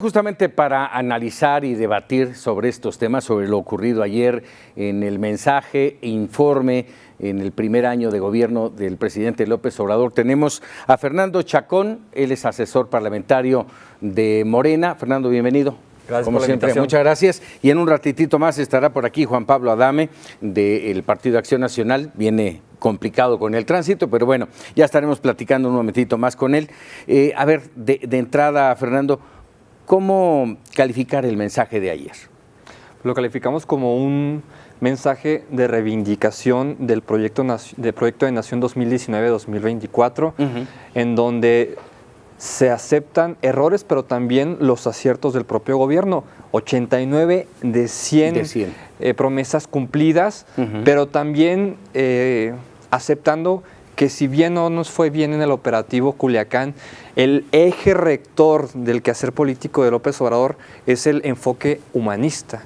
justamente para analizar y debatir sobre estos temas, sobre lo ocurrido ayer en el mensaje e informe en el primer año de gobierno del presidente López Obrador, tenemos a Fernando Chacón, él es asesor parlamentario de Morena. Fernando, bienvenido. Gracias. Como por la siempre, invitación. muchas gracias. Y en un ratitito más estará por aquí Juan Pablo Adame del Partido Acción Nacional. Viene complicado con el tránsito, pero bueno, ya estaremos platicando un momentito más con él. A ver, de entrada, Fernando, ¿cómo calificar el mensaje de ayer? Lo calificamos como un mensaje de reivindicación del proyecto de Nación 2019-2024, en donde se aceptan errores, pero también los aciertos del propio gobierno. 89 de 100. Promesas cumplidas, pero también aceptando que si bien no nos fue bien en el operativo Culiacán, el eje rector del quehacer político de López Obrador es el enfoque humanista,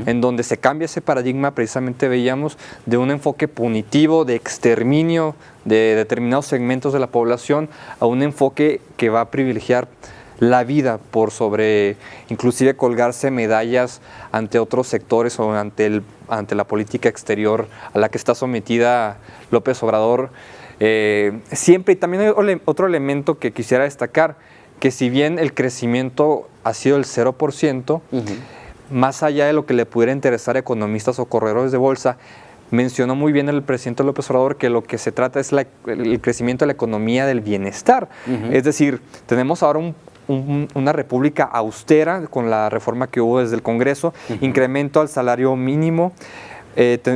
en donde se cambia ese paradigma, precisamente veíamos, de un enfoque punitivo, de exterminio de determinados segmentos de la población, a un enfoque que va a privilegiar la vida por sobre, inclusive colgarse medallas ante otros sectores o ante la política exterior a la que está sometida López Obrador. Siempre, y también hay otro elemento que quisiera destacar, que si bien el crecimiento ha sido el 0%, más allá de lo que le pudiera interesar a economistas o corredores de bolsa, mencionó muy bien el presidente López Obrador que lo que se trata es el crecimiento de la economía del bienestar. Es decir, tenemos ahora una república austera con la reforma que hubo desde el Congreso, incremento al salario mínimo.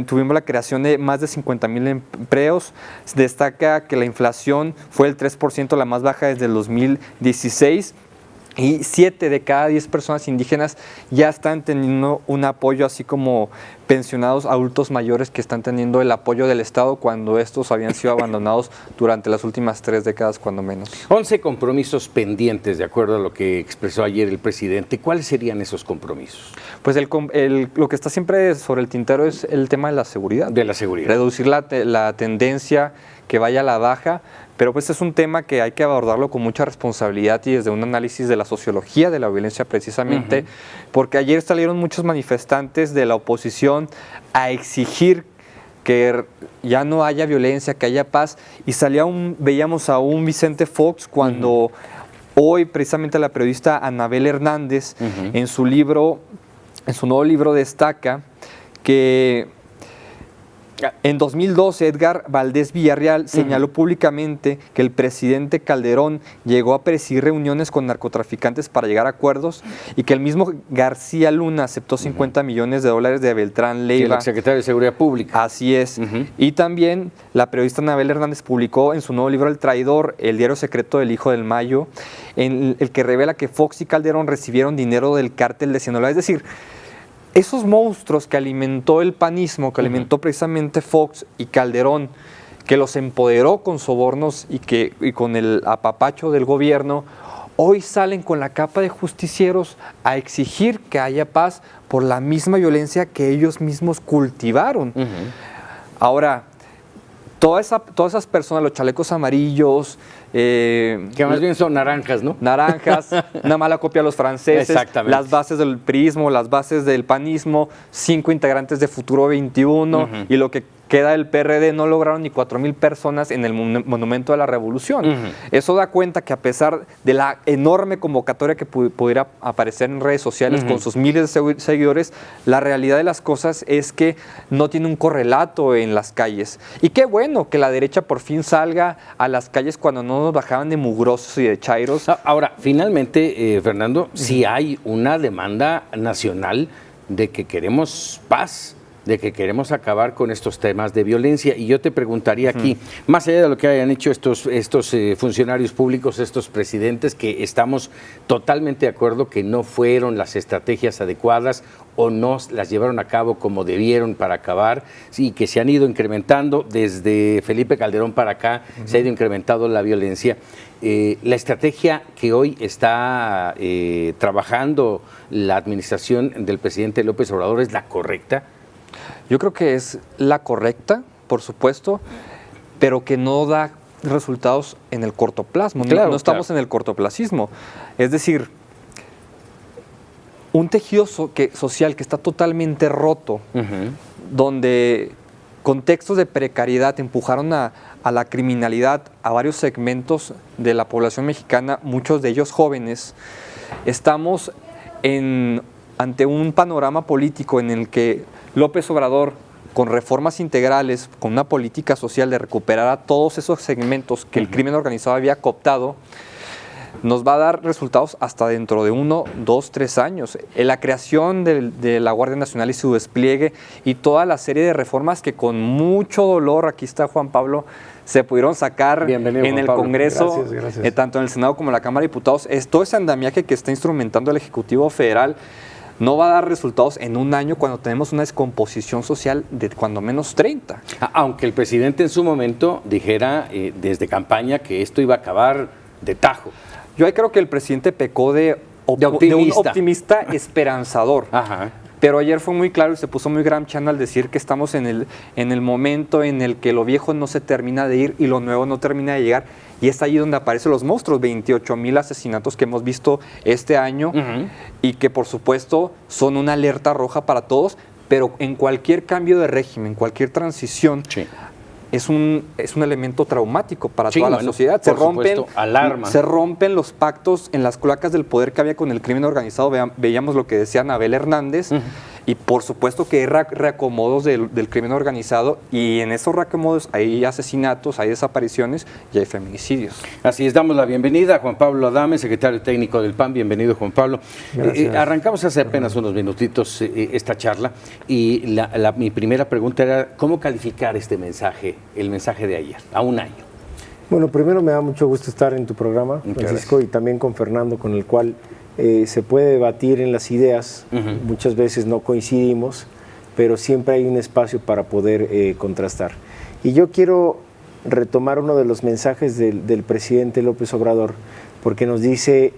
Tuvimos la creación de más de 50,000 empleos. Destaca que la inflación fue el 3%, la más baja desde el 2016. Y 7 de cada 10 personas indígenas ya están teniendo un apoyo, así como pensionados adultos mayores que están teniendo el apoyo del Estado cuando estos habían sido abandonados durante las últimas 3 décadas, cuando menos. 11 compromisos pendientes, de acuerdo a lo que expresó ayer el presidente. ¿Cuáles serían esos compromisos? Pues lo que está siempre sobre el tintero es el tema de la seguridad. De la seguridad. Reducir la tendencia que vaya a la baja, pero pues es un tema que hay que abordarlo con mucha responsabilidad y desde un análisis de la sociología de la violencia precisamente, porque ayer salieron muchos manifestantes de la oposición a exigir que ya no haya violencia, que haya paz, y veíamos a un Vicente Fox cuando hoy precisamente la periodista Anabel Hernández en su nuevo libro destaca que en 2012, Edgar Valdés Villarreal señaló públicamente que el presidente Calderón llegó a presidir reuniones con narcotraficantes para llegar a acuerdos y que el mismo García Luna aceptó $50 millones de Beltrán Leiva. El secretario de Seguridad Pública. Así es. Y también la periodista Anabel Hernández publicó en su nuevo libro El Traidor, el diario secreto del Hijo del Mayo, en el que revela que Fox y Calderón recibieron dinero del cártel de Sinaloa. Es decir, esos monstruos que alimentó el panismo, que alimentó precisamente Fox y Calderón, que los empoderó con sobornos y con el apapacho del gobierno, hoy salen con la capa de justicieros a exigir que haya paz por la misma violencia que ellos mismos cultivaron. Ahora, todas esas personas, los chalecos amarillos, que más bien son naranjas, ¿no? Naranjas, una mala copia de los franceses, las bases del priismo, las bases del panismo, 5 integrantes de Futuro 21 y lo que queda del PRD, no lograron ni 4,000 personas en el Monumento de la Revolución. Eso da cuenta que a pesar de la enorme convocatoria que pudiera aparecer en redes sociales con sus miles de seguidores, la realidad de las cosas es que no tiene un correlato en las calles. Y qué bueno que la derecha por fin salga a las calles cuando no nos bajaban de mugrosos y de chairos. Ahora, finalmente, Fernando, sí hay una demanda nacional de que queremos paz, de que queremos acabar con estos temas de violencia. Y yo te preguntaría aquí, más allá de lo que hayan hecho estos funcionarios públicos, estos presidentes, que estamos totalmente de acuerdo que no fueron las estrategias adecuadas o no las llevaron a cabo como debieron para acabar, sí, que se han ido incrementando desde Felipe Calderón para acá, se ha ido incrementando la violencia. La estrategia que hoy está trabajando la administración del presidente López Obrador, ¿es la correcta? Yo creo que es la correcta, por supuesto, pero que no da resultados en el corto plazo. No estamos en el cortoplacismo. Es decir, un tejido social que está totalmente roto, donde contextos de precariedad empujaron a la criminalidad a varios segmentos de la población mexicana, muchos de ellos jóvenes. Estamos ante un panorama político en el que López Obrador, con reformas integrales, con una política social de recuperar a todos esos segmentos que el crimen organizado había cooptado, nos va a dar resultados hasta dentro de 1, 2, 3 años. La creación de la Guardia Nacional y su despliegue y toda la serie de reformas que con mucho dolor, aquí está Juan Pablo, se pudieron sacar en el Congreso, gracias. Tanto en el Senado como en la Cámara de Diputados. Todo ese andamiaje que está instrumentando el Ejecutivo Federal no va a dar resultados en un año cuando tenemos una descomposición social de cuando menos 30. Aunque el presidente en su momento dijera desde campaña que esto iba a acabar de tajo. Yo ahí creo que el presidente pecó de un optimista esperanzador. Ajá. Pero ayer fue muy claro y se puso muy Gramsciano al decir que estamos en el momento en el que lo viejo no se termina de ir y lo nuevo no termina de llegar. Y es ahí donde aparecen los monstruos, 28,000 asesinatos que hemos visto este año y que por supuesto son una alerta roja para todos, pero en cualquier cambio de régimen, cualquier transición, es un elemento traumático para toda la sociedad. Se rompen los pactos en las cloacas del poder que había con el crimen organizado. Veíamos lo que decía Anabel Hernández. Y por supuesto que hay reacomodos del crimen organizado, y en esos reacomodos hay asesinatos, hay desapariciones y hay feminicidios. Así es, damos la bienvenida a Juan Pablo Adame, secretario técnico del PAN. Bienvenido, Juan Pablo. Arrancamos hace apenas unos minutitos esta charla, y mi primera pregunta era, ¿cómo calificar este mensaje, el mensaje de ayer, a un año? Bueno, primero me da mucho gusto estar en tu programa, Francisco, y también con Fernando, con el cual se puede debatir en las ideas. Muchas veces no coincidimos, pero siempre hay un espacio para poder contrastar. Y yo quiero retomar uno de los mensajes del presidente López Obrador, porque nos dice,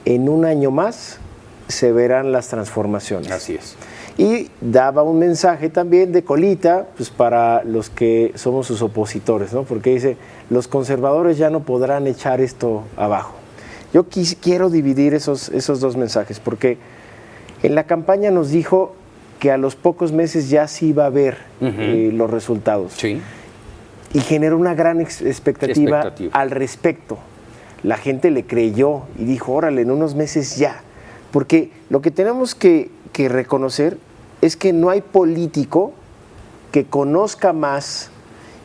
en un año más se verán las transformaciones. Así es. Y daba un mensaje también de colita, pues, para los que somos sus opositores, ¿no? Porque dice, los conservadores ya no podrán echar esto abajo. Yo quiero dividir esos dos mensajes, porque en la campaña nos dijo que a los pocos meses ya sí iba a ver los resultados. Sí. Y generó una gran expectativa al respecto. La gente le creyó y dijo, órale, en unos meses ya. Porque lo que tenemos que reconocer es que no hay político que conozca más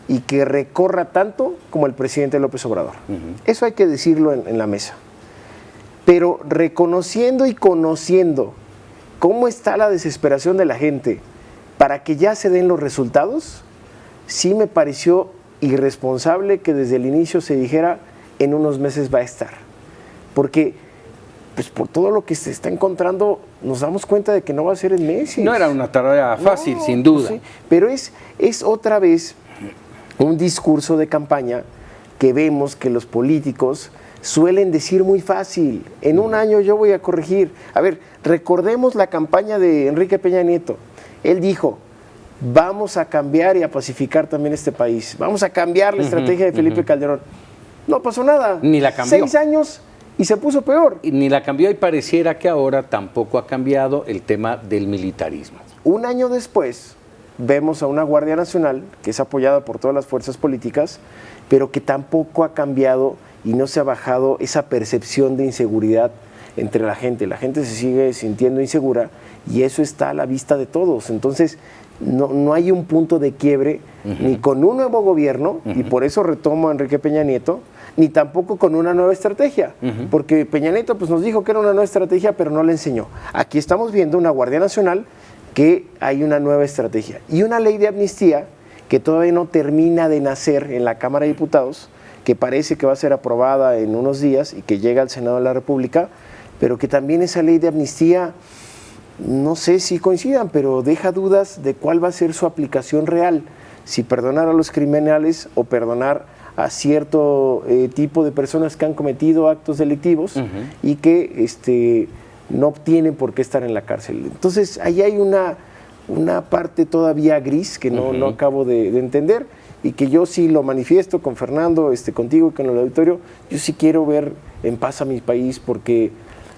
y que recorra tanto como el presidente López Obrador. Eso hay que decirlo en la mesa. Pero reconociendo y conociendo cómo está la desesperación de la gente para que ya se den los resultados, sí me pareció irresponsable que desde el inicio se dijera en unos meses va a estar. Porque pues por todo lo que se está encontrando nos damos cuenta de que no va a ser en meses. No era una tarea fácil, sin duda. Sí, pero es otra vez un discurso de campaña que vemos que los políticos suelen decir muy fácil, en un año yo voy a corregir. A ver, recordemos la campaña de Enrique Peña Nieto. Él dijo, vamos a cambiar y a pacificar también este país. Vamos a cambiar la estrategia de Felipe Calderón. No pasó nada. Ni la cambió. 6 años y se puso peor. Y ni la cambió, y pareciera que ahora tampoco ha cambiado el tema del militarismo. Un año después vemos a una Guardia Nacional que es apoyada por todas las fuerzas políticas, pero que tampoco ha cambiado y no se ha bajado esa percepción de inseguridad entre la gente. La gente se sigue sintiendo insegura y eso está a la vista de todos. Entonces, no hay un punto de quiebre ni con un nuevo gobierno, y por eso retomo a Enrique Peña Nieto, ni tampoco con una nueva estrategia, porque Peña Nieto pues, nos dijo que era una nueva estrategia, pero no la enseñó. Aquí estamos viendo una Guardia Nacional que hay una nueva estrategia y una ley de amnistía que todavía no termina de nacer en la Cámara de Diputados, que parece que va a ser aprobada en unos días y que llega al Senado de la República, pero que también esa ley de amnistía, no sé si coincidan, pero deja dudas de cuál va a ser su aplicación real, si perdonar a los criminales o perdonar a cierto tipo de personas que han cometido actos delictivos y que no tienen por qué estar en la cárcel. Entonces, ahí hay una parte todavía gris que no acabo de entender, y que yo sí lo manifiesto con Fernando, contigo y con el auditorio. Yo sí quiero ver en paz a mi país, porque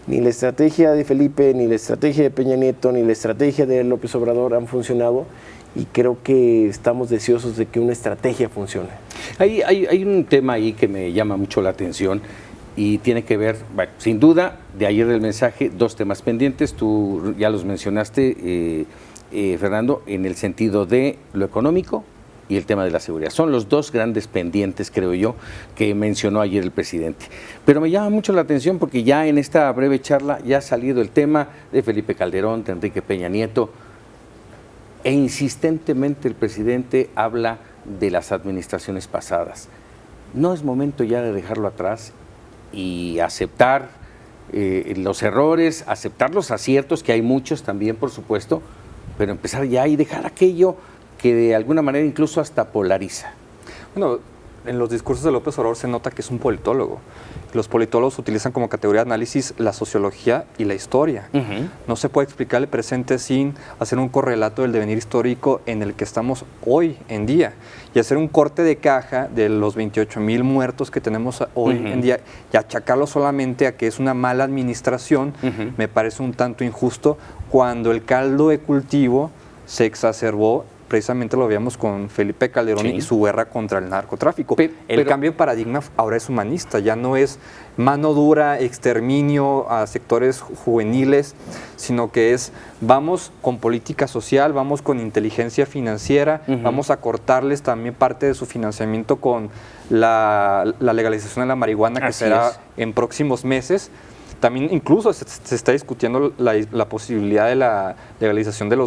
Ni la estrategia de Felipe, ni la estrategia de Peña Nieto, ni la estrategia de López Obrador han funcionado, y creo que estamos deseosos de que una estrategia funcione. Hay un tema ahí que me llama mucho la atención y tiene que ver, bueno, sin duda, de ayer del mensaje, dos temas pendientes, tú ya los mencionaste, Fernando, en el sentido de lo económico y el tema de la seguridad. Son los dos grandes pendientes, creo yo, que mencionó ayer el presidente. Pero me llama mucho la atención porque ya en esta breve charla ya ha salido el tema de Felipe Calderón, de Enrique Peña Nieto, e insistentemente el presidente habla de las administraciones pasadas. ¿No es momento ya de dejarlo atrás y aceptar los errores, aceptar los aciertos, que hay muchos también, por supuesto, pero empezar ya y dejar aquello que de alguna manera incluso hasta polariza? Bueno, en los discursos de López Obrador se nota que es un politólogo. Los politólogos utilizan como categoría de análisis la sociología y la historia. No se puede explicar el presente sin hacer un correlato del devenir histórico en el que estamos hoy en día y hacer un corte de caja de los 28,000 muertos que tenemos hoy en día y achacarlo solamente a que es una mala administración, me parece un tanto injusto cuando el caldo de cultivo se exacerbó. Precisamente lo veíamos con Felipe Calderón y su guerra contra el narcotráfico. El cambio de paradigma ahora es humanista, ya no es mano dura, exterminio a sectores juveniles, sino que es vamos con política social, vamos con inteligencia financiera, vamos a cortarles también parte de su financiamiento con la legalización de la marihuana, que será en próximos meses. También incluso se está discutiendo la posibilidad de la legalización de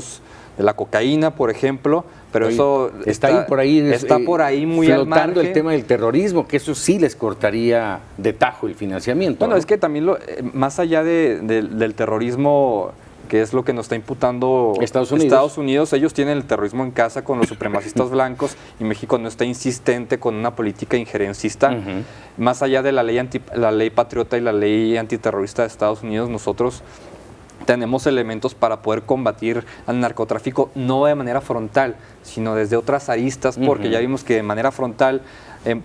la cocaína, por ejemplo, pero eso está por ahí muy al margen. El tema del terrorismo, que eso sí les cortaría de tajo el financiamiento. Bueno, ¿no? Es que también más allá del terrorismo, que es lo que nos está imputando Estados Unidos, ellos tienen el terrorismo en casa con los supremacistas blancos y México no está insistente con una política injerencista. Más allá de la ley patriota y la ley antiterrorista de Estados Unidos, nosotros tenemos elementos para poder combatir al narcotráfico, no de manera frontal, sino desde otras aristas, porque ya vimos que de manera frontal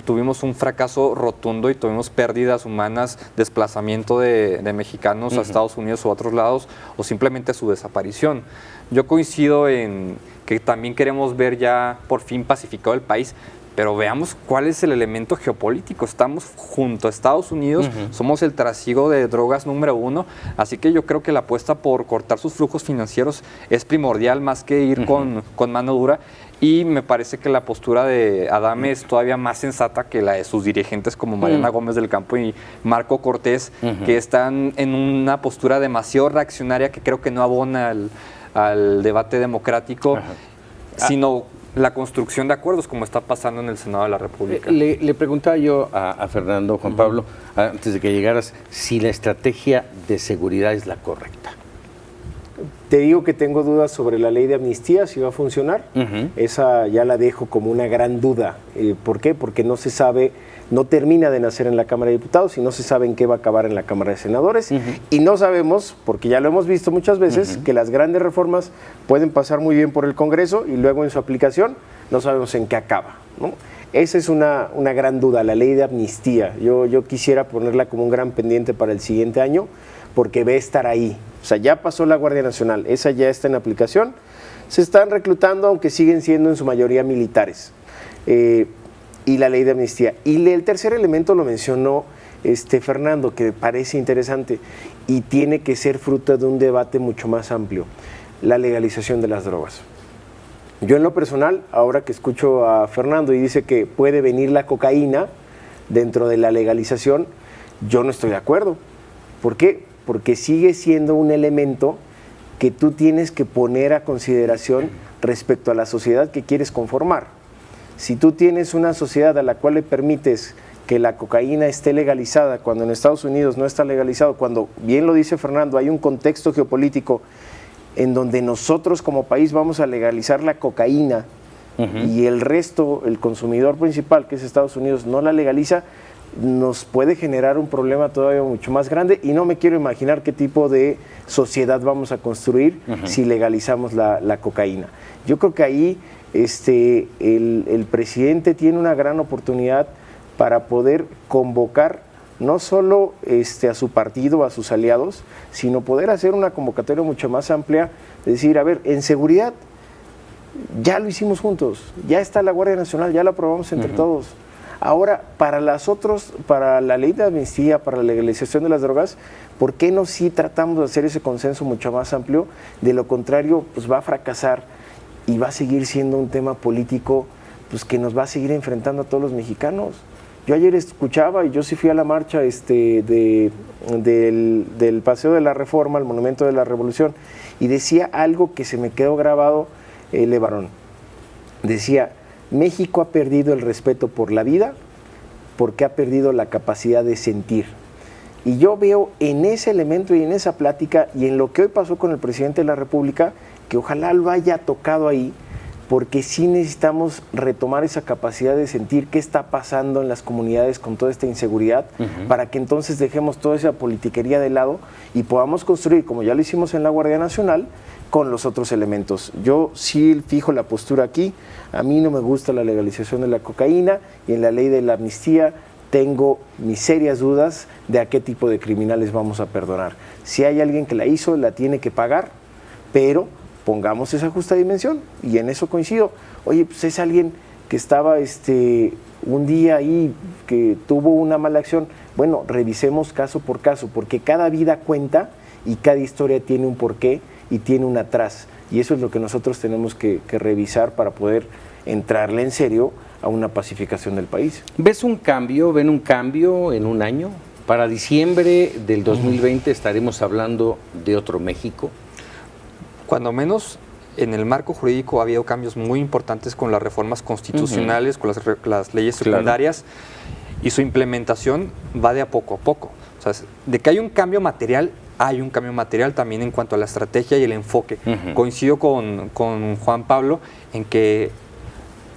tuvimos un fracaso rotundo y tuvimos pérdidas humanas, desplazamiento de mexicanos a Estados Unidos o a otros lados, o simplemente su desaparición. Yo coincido en que también queremos ver ya por fin pacificado el país, pero veamos cuál es el elemento geopolítico. Estamos junto a Estados Unidos, somos el trasiego de drogas número 1, así que yo creo que la apuesta por cortar sus flujos financieros es primordial más que ir con mano dura, y me parece que la postura de Adame es todavía más sensata que la de sus dirigentes como Mariana Gómez del Campo y Marco Cortés, que están en una postura demasiado reaccionaria que creo que no abona al debate democrático, sino la construcción de acuerdos, como está pasando en el Senado de la República. Le preguntaba yo a Fernando, Juan Pablo, antes de que llegaras, si la estrategia de seguridad es la correcta. Te digo que tengo dudas sobre la ley de amnistía, si va a funcionar. Esa ya la dejo como una gran duda. ¿Por qué? Porque no se sabe, no termina de nacer en la Cámara de Diputados y no se sabe en qué va a acabar en la Cámara de Senadores. Y no sabemos, porque ya lo hemos visto muchas veces, que las grandes reformas pueden pasar muy bien por el Congreso y luego en su aplicación no sabemos en qué acaba, ¿no? Esa es una gran duda, la ley de amnistía. Yo quisiera ponerla como un gran pendiente para el siguiente año, porque va a estar ahí. O sea, ya pasó la Guardia Nacional, esa ya está en aplicación. Se están reclutando, aunque siguen siendo en su mayoría militares. Y la ley de amnistía. Y el tercer elemento lo mencionó Fernando, que parece interesante y tiene que ser fruto de un debate mucho más amplio: la legalización de las drogas. Yo en lo personal, ahora que escucho a Fernando y dice que puede venir la cocaína dentro de la legalización, yo no estoy de acuerdo. ¿Por qué? Porque sigue siendo un elemento que tú tienes que poner a consideración respecto a la sociedad que quieres conformar. Si tú tienes una sociedad a la cual le permites que la cocaína esté legalizada cuando en Estados Unidos no está legalizado, cuando, bien lo dice Fernando, hay un contexto geopolítico en donde nosotros como país vamos a legalizar la cocaína y el resto, el consumidor principal, que es Estados Unidos, no la legaliza, nos puede generar un problema todavía mucho más grande, y no me quiero imaginar qué tipo de sociedad vamos a construir si legalizamos la cocaína. Yo creo que ahí el presidente tiene una gran oportunidad para poder convocar no solo a su partido, a sus aliados, sino poder hacer una convocatoria mucho más amplia, decir, a ver, en seguridad ya lo hicimos juntos, ya está la Guardia Nacional, ya la aprobamos entre todos. Ahora, para la ley de amnistía, para la legalización de las drogas, ¿por qué no sí tratamos de hacer ese consenso mucho más amplio? De lo contrario, pues va a fracasar y va a seguir siendo un tema político pues que nos va a seguir enfrentando a todos los mexicanos. Yo ayer escuchaba, y yo sí fui a la marcha del Paseo de la Reforma, al Monumento de la Revolución, y decía algo que se me quedó grabado, Levarón. Decía, México ha perdido el respeto por la vida porque ha perdido la capacidad de sentir. Y yo veo en ese elemento y en esa plática y en lo que hoy pasó con el presidente de la República, que ojalá lo haya tocado ahí, porque sí necesitamos retomar esa capacidad de sentir qué está pasando en las comunidades con toda esta inseguridad, para que entonces dejemos toda esa politiquería de lado y podamos construir, como ya lo hicimos en la Guardia Nacional, con los otros elementos. Yo sí fijo la postura aquí, a mí no me gusta la legalización de la cocaína y en la ley de la amnistía tengo mis serias dudas de a qué tipo de criminales vamos a perdonar. Si hay alguien que la hizo, la tiene que pagar, pero pongamos esa justa dimensión y en eso coincido. Oye, pues es alguien que estaba un día ahí, que tuvo una mala acción. Bueno, revisemos caso por caso, porque cada vida cuenta y cada historia tiene un porqué y tiene un atrás. Y eso es lo que nosotros tenemos que revisar para poder entrarle en serio a una pacificación del país. ¿Ven un cambio en un año? Para diciembre del 2020 estaremos hablando de otro México. Cuando menos en el marco jurídico ha habido cambios muy importantes con las reformas constitucionales, con las leyes secundarias, y su implementación va de a poco. O sea, de que hay un cambio material también en cuanto a la estrategia y el enfoque. Coincido con Juan Pablo en que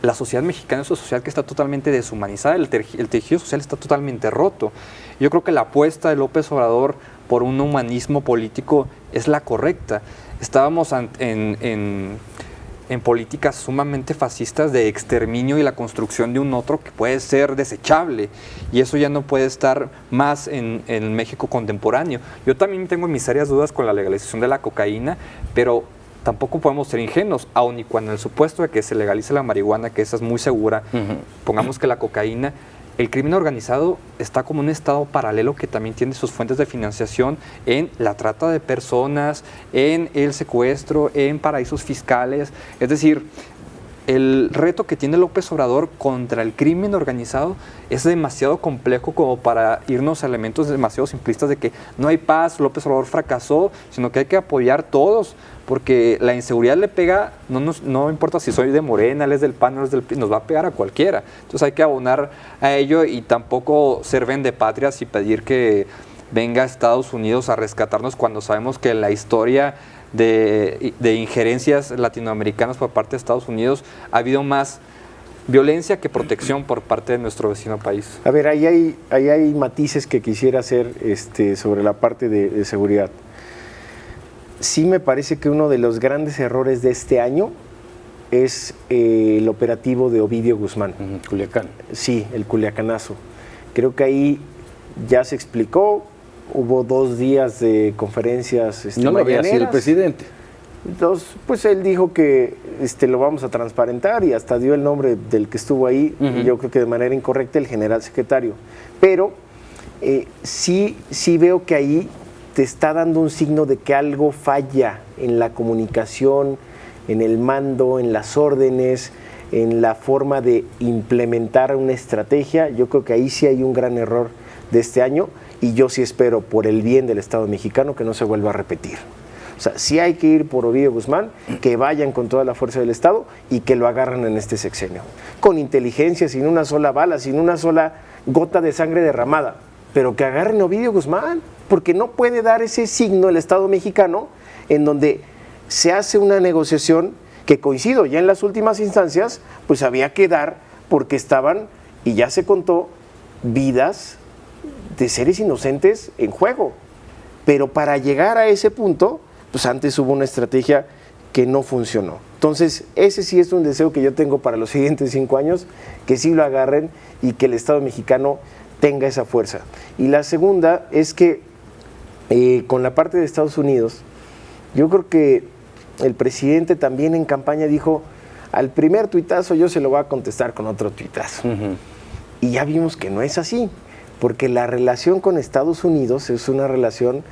la sociedad mexicana es una sociedad que está totalmente deshumanizada, el tejido social está totalmente roto. Yo creo que la apuesta de López Obrador por un humanismo político es la correcta. Estábamos en políticas sumamente fascistas de exterminio y la construcción de un otro que puede ser desechable, y eso ya no puede estar más en México contemporáneo. Yo también tengo mis serias dudas con la legalización de la cocaína, pero tampoco podemos ser ingenuos, aun y cuando en el supuesto de que se legalice la marihuana, que esa es muy segura, pongamos que la cocaína, el crimen organizado está como un estado paralelo que también tiene sus fuentes de financiación en la trata de personas, en el secuestro, en paraísos fiscales. Es decir, el reto que tiene López Obrador contra el crimen organizado es demasiado complejo como para irnos a elementos demasiado simplistas de que no hay paz, López Obrador fracasó, sino que hay que apoyar todos, porque la inseguridad le pega, no importa si soy de Morena, él es del PAN, él es del PRI, nos va a pegar a cualquiera. Entonces hay que abonar a ello y tampoco ser vendepatrias y pedir que venga Estados Unidos a rescatarnos cuando sabemos que la historia de injerencias latinoamericanas por parte de Estados Unidos ha habido más violencia que protección por parte de nuestro vecino país. A ver, ahí hay matices que quisiera hacer sobre la parte de seguridad. Sí me parece que uno de los grandes errores de este año es el operativo de Ovidio Guzmán. Culiacán. Sí, el culiacanazo. Creo que ahí ya se explicó, hubo 2 días de conferencias no lo había sido el presidente. Entonces, pues él dijo que lo vamos a transparentar y hasta dio el nombre del que estuvo ahí, yo creo que de manera incorrecta, el general secretario. Pero sí veo que ahí te está dando un signo de que algo falla en la comunicación, en el mando, en las órdenes, en la forma de implementar una estrategia. Yo creo que ahí sí hay un gran error de este año y yo sí espero, por el bien del Estado mexicano, que no se vuelva a repetir. O sea, sí hay que ir por Ovidio Guzmán, que vayan con toda la fuerza del Estado y que lo agarren en este sexenio. Con inteligencia, sin una sola bala, sin una sola gota de sangre derramada, pero que agarren a Ovidio Guzmán, porque no puede dar ese signo el Estado mexicano en donde se hace una negociación que, coincido, ya en las últimas instancias, pues había que dar porque estaban, y ya se contó, vidas de seres inocentes en juego. Pero para llegar a ese punto, pues antes hubo una estrategia que no funcionó. Entonces, ese sí es un deseo que yo tengo para los siguientes 5 años, que sí lo agarren y que el Estado mexicano tenga esa fuerza. Y la segunda es que con la parte de Estados Unidos, yo creo que el presidente también en campaña dijo, al primer tuitazo yo se lo voy a contestar con otro tuitazo. Y ya vimos que no es así, porque la relación con Estados Unidos es una relación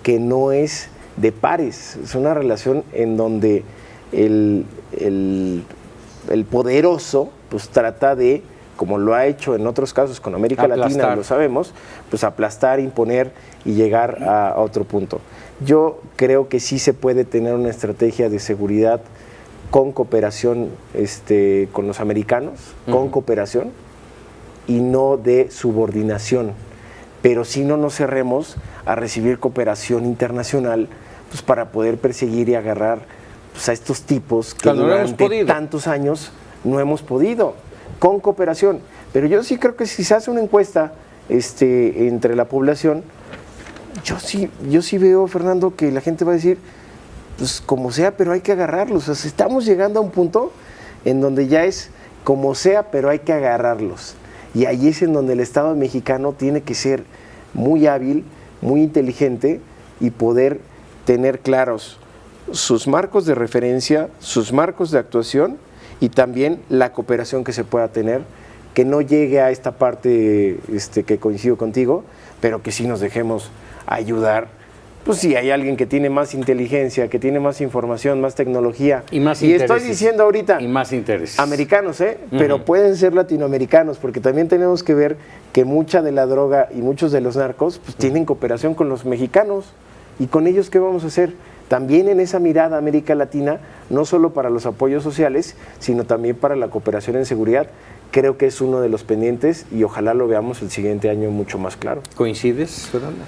que no es de pares, es una relación en donde el poderoso pues trata de, como lo ha hecho en otros casos con América Latina, lo sabemos, pues aplastar, imponer y llegar a otro punto. Yo creo que sí se puede tener una estrategia de seguridad con cooperación con los americanos, con cooperación y no de subordinación. Pero si no nos cerremos a recibir cooperación internacional pues para poder perseguir y agarrar pues, a estos tipos que durante tantos años no hemos podido, con cooperación. Pero yo sí creo que si se hace una encuesta entre la población, yo sí veo, Fernando, que la gente va a decir, pues como sea, pero hay que agarrarlos. O sea, estamos llegando a un punto en donde ya es como sea, pero hay que agarrarlos. Y ahí es en donde el Estado mexicano tiene que ser muy hábil, muy inteligente y poder tener claros sus marcos de referencia, sus marcos de actuación y también la cooperación que se pueda tener, que no llegue a esta parte que coincido contigo, pero que sí nos dejemos ayudar. Pues si hay alguien que tiene más inteligencia, que tiene más información, más tecnología. Y más intereses. Y estoy diciendo ahorita. Y más intereses. Americanos, pero pueden ser latinoamericanos, porque también tenemos que ver que mucha de la droga y muchos de los narcos pues, tienen cooperación con los mexicanos. ¿Y con ellos qué vamos a hacer? También en esa mirada América Latina, no solo para los apoyos sociales, sino también para la cooperación en seguridad. Creo que es uno de los pendientes y ojalá lo veamos el siguiente año mucho más claro. ¿Coincides, Fernando?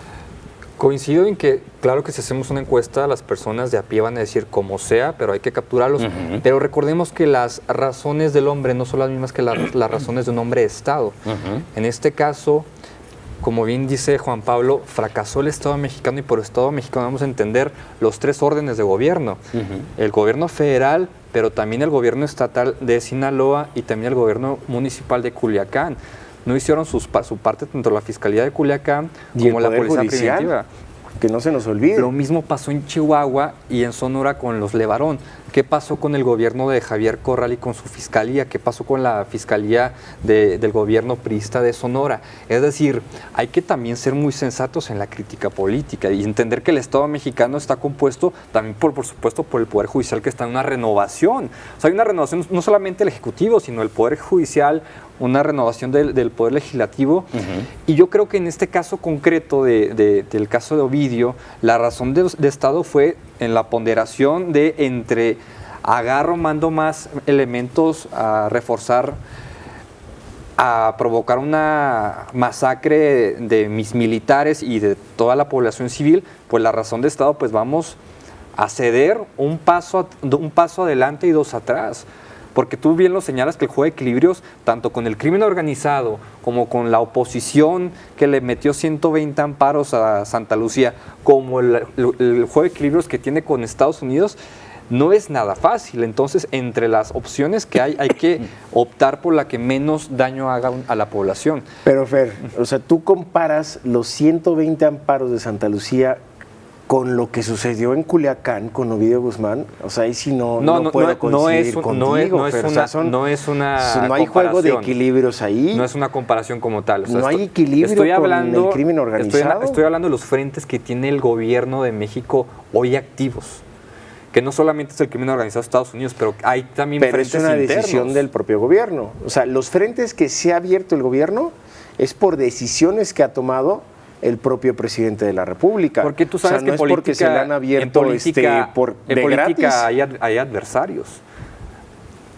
Coincido en que, claro que si hacemos una encuesta, las personas de a pie van a decir como sea, pero hay que capturarlos. Pero recordemos que las razones del hombre no son las mismas que las razones de un hombre de Estado. En este caso, como bien dice Juan Pablo, fracasó el Estado mexicano y por Estado mexicano vamos a entender los 3 órdenes de gobierno. El gobierno federal, pero también el gobierno estatal de Sinaloa y también el gobierno municipal de Culiacán. No hicieron su parte tanto la Fiscalía de Culiacán como la Policía Preventiva. Que no se nos olvide. Lo mismo pasó en Chihuahua y en Sonora con los Levarón. ¿Qué pasó con el gobierno de Javier Corral y con su fiscalía? ¿Qué pasó con la fiscalía del gobierno priista de Sonora? Es decir, hay que también ser muy sensatos en la crítica política y entender que el Estado mexicano está compuesto también, por supuesto, por el Poder Judicial que está en una renovación. O sea, hay una renovación no solamente el Ejecutivo, sino el Poder Judicial, una renovación del Poder Legislativo. Y yo creo que en este caso concreto del caso de Ovidio, la razón de Estado fue en la ponderación de entre mando más elementos a reforzar, a provocar una masacre de mis militares y de toda la población civil, pues la razón de Estado, pues vamos a ceder un paso adelante y 2 atrás. Porque tú bien lo señalas que el juego de equilibrios, tanto con el crimen organizado como con la oposición que le metió 120 amparos a Santa Lucía, como el juego de equilibrios que tiene con Estados Unidos, no es nada fácil. Entonces, entre las opciones que hay que optar por la que menos daño haga a la población. Pero Fer, o sea, tú comparas los 120 amparos de Santa Lucía con lo que sucedió en Culiacán con Ovidio Guzmán, o sea, ahí sí no puedo coincidir contigo. No es una no hay juego de equilibrios ahí. No es una comparación como tal. O sea, no hay equilibrio con el crimen organizado. Estoy hablando de los frentes que tiene el gobierno de México hoy activos, que no solamente es el crimen organizado de Estados Unidos, pero hay también frentes internos. Pero es una decisión del propio gobierno. O sea, los frentes que se ha abierto el gobierno es por decisiones que ha tomado el propio presidente de la República. Porque tú sabes que no es porque se le han abierto en política hay adversarios.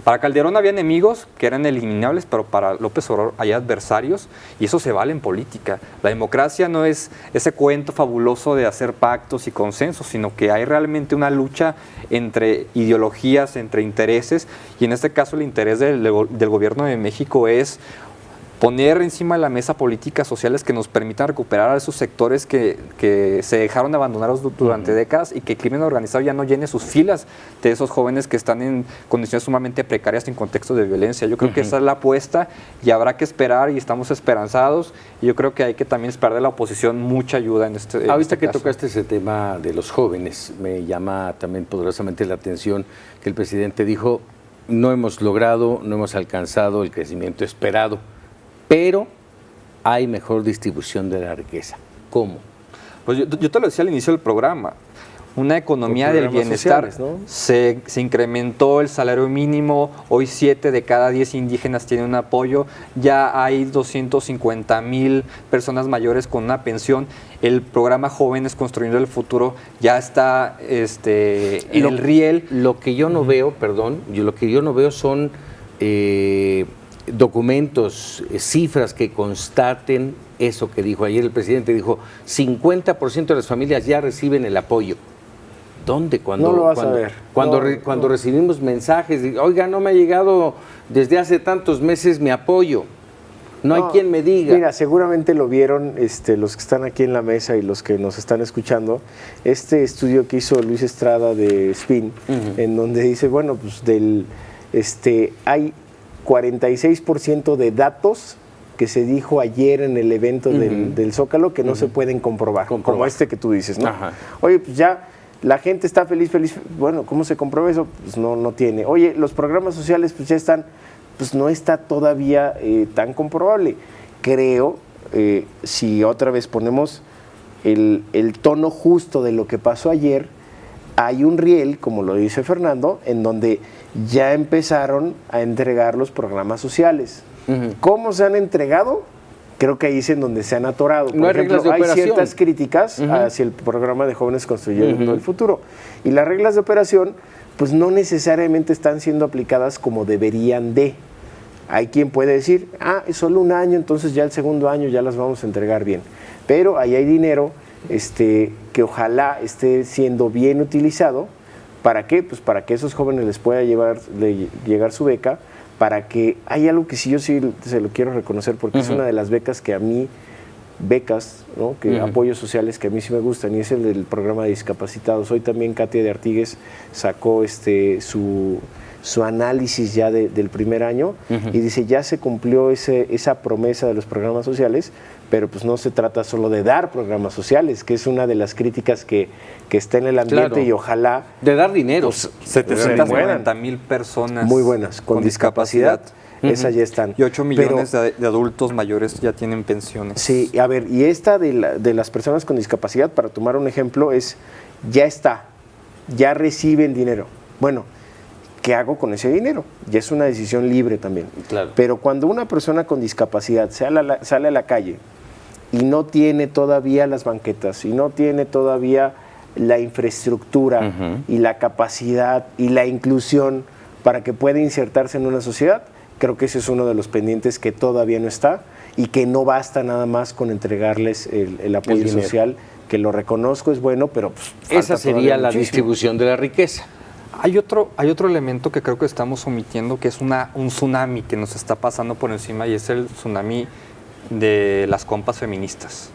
Para Calderón había enemigos que eran eliminables, pero para López Obrador hay adversarios y eso se vale en política. La democracia no es ese cuento fabuloso de hacer pactos y consensos, sino que hay realmente una lucha entre ideologías, entre intereses, y en este caso el interés del gobierno de México es poner encima de la mesa políticas sociales que nos permitan recuperar a esos sectores que se dejaron de abandonar durante décadas y que el crimen organizado ya no llene sus filas de esos jóvenes que están en condiciones sumamente precarias en contextos de violencia. Yo creo que esa es la apuesta y habrá que esperar y estamos esperanzados y yo creo que hay que también esperar de la oposición mucha ayuda en este Ahorita que caso. tocaste ese tema de los jóvenes, me llama también poderosamente la atención que el presidente dijo, no hemos alcanzado el crecimiento esperado, pero hay mejor distribución de la riqueza. ¿Cómo? Pues yo te lo decía al inicio del programa, una economía del bienestar, sociales, ¿no? se incrementó el salario mínimo, hoy 7 de cada 10 indígenas tienen un apoyo, ya hay 250,000 personas mayores con una pensión, el programa Jóvenes Construyendo el Futuro ya está en el riel. Lo que yo no veo, lo que yo no veo son documentos, cifras que constaten eso que dijo ayer el presidente. Dijo, 50% de las familias ya reciben el apoyo. ¿Dónde? No lo vas a ver. Cuando recibimos mensajes, de, oiga, no me ha llegado desde hace tantos meses mi apoyo. No hay quien me diga. Mira, seguramente lo vieron los que están aquí en la mesa y los que nos están escuchando. Este estudio que hizo Luis Estrada de SPIN, en donde dice, bueno, pues hay 46% de datos que se dijo ayer en el evento del Zócalo que no se pueden comprobar, como este que tú dices, ¿no? Ajá. Oye, pues ya la gente está feliz. Bueno, ¿cómo se comprueba eso? Pues no tiene. Oye, los programas sociales pues ya están, pues no está todavía tan comprobable. Creo, si otra vez ponemos el tono justo de lo que pasó ayer, hay un riel, como lo dice Fernando, en donde ya empezaron a entregar los programas sociales. ¿Cómo se han entregado? Creo que ahí es en donde se han atorado. Por ejemplo, hay ciertas críticas hacia el programa de Jóvenes Construyendo el Futuro. Y las reglas de operación, pues no necesariamente están siendo aplicadas como deberían de. Hay quien puede decir, es solo un año, entonces ya el segundo año ya las vamos a entregar bien. Pero ahí hay dinero que ojalá esté siendo bien utilizado. ¿Para qué? Pues para que esos jóvenes les pueda llegar su beca, para que hay algo que yo sí se lo quiero reconocer, porque es una de las becas que a mí, ¿no? Apoyos sociales que a mí sí me gustan, y es el del programa de discapacitados. Hoy también Katia de Artigues sacó su análisis ya del primer año y dice, ya se cumplió esa promesa de los programas sociales, pero pues no se trata solo de dar programas sociales, que es una de las críticas que está en el ambiente. Claro. Y ojalá... De dar dinero. 790,000 personas muy buenas, con discapacidad. Esas ya están. Y 8 millones de adultos mayores ya tienen pensiones. Sí, a ver, y esta de las personas con discapacidad, para tomar un ejemplo, ya reciben dinero. Bueno, ¿qué hago con ese dinero? Ya es una decisión libre también. Claro. Pero cuando una persona con discapacidad sale a la calle y no tiene todavía las banquetas, y no tiene todavía la infraestructura y la capacidad y la inclusión para que pueda insertarse en una sociedad, creo que ese es uno de los pendientes que todavía no está, y que no basta nada más con entregarles el apoyo social, que lo reconozco, es bueno, pero pues, esa sería la distribución de la riqueza. Hay otro elemento que creo que estamos omitiendo, que es un tsunami que nos está pasando por encima, y es el tsunami de las compas feministas.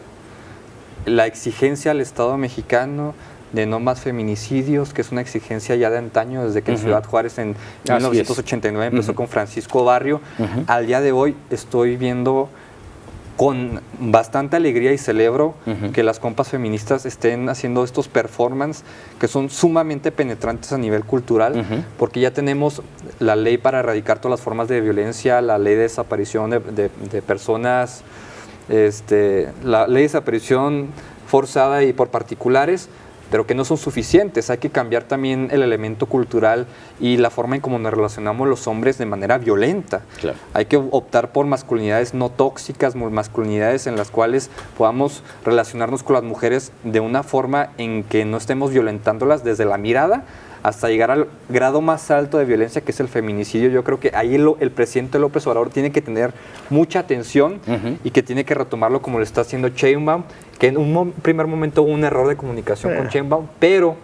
La exigencia al Estado mexicano de no más feminicidios, que es una exigencia ya de antaño, desde que en Ciudad Juárez en 1989 empezó con Francisco Barrio. Al día de hoy estoy viendo con bastante alegría y celebro que las compas feministas estén haciendo estos performances que son sumamente penetrantes a nivel cultural, porque ya tenemos la ley para erradicar todas las formas de violencia, la ley de desaparición de personas, la ley de desaparición forzada y por particulares, pero que no son suficientes. Hay que cambiar también el elemento cultural y la forma en cómo nos relacionamos los hombres de manera violenta. Claro. Hay que optar por masculinidades no tóxicas, masculinidades en las cuales podamos relacionarnos con las mujeres de una forma en que no estemos violentándolas desde la mirada hasta llegar al grado más alto de violencia, que es el feminicidio. Yo creo que ahí el presidente López Obrador tiene que tener mucha atención y que tiene que retomarlo como lo está haciendo Sheinbaum, que en un primer momento hubo un error de comunicación con Sheinbaum, pero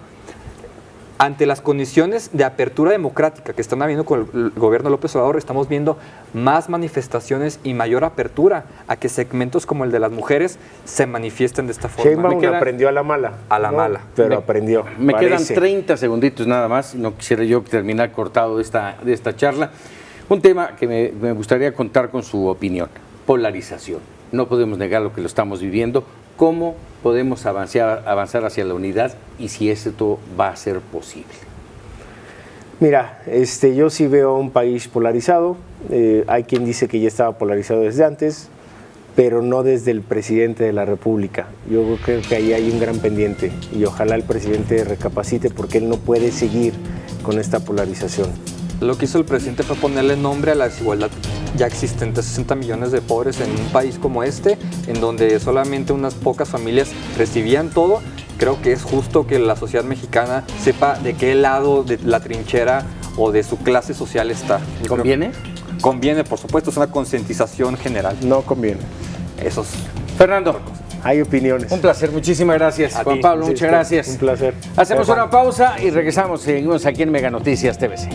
ante las condiciones de apertura democrática que están habiendo con el gobierno de López Obrador, estamos viendo más manifestaciones y mayor apertura a que segmentos como el de las mujeres se manifiesten de esta forma. Sheinbaum aprendió a la mala. A la mala. Pero aprendió. Me quedan parece. 30 segunditos nada más, no quisiera yo terminar cortado de esta charla. Un tema que me gustaría contar con su opinión, polarización. No podemos negar lo que lo estamos viviendo. ¿Cómo podemos avanzar hacia la unidad y si esto va a ser posible? Mira, yo sí veo un país polarizado. Hay quien dice que ya estaba polarizado desde antes, pero no desde el presidente de la República. Yo creo que ahí hay un gran pendiente y ojalá el presidente recapacite porque él no puede seguir con esta polarización. Lo que hizo el presidente fue ponerle nombre a la desigualdad ya existente, 60 millones de pobres en un país como este, en donde solamente unas pocas familias recibían todo. Creo que es justo que la sociedad mexicana sepa de qué lado de la trinchera o de su clase social está. ¿Conviene? Conviene, por supuesto, es una concientización general. No conviene. Eso es. Fernando, Hay opiniones. un placer, muchísimas gracias. A Juan ti. Pablo, Sí, muchas gracias. Un placer. Hacemos una pausa y regresamos. Seguimos aquí en Mega Noticias TVC.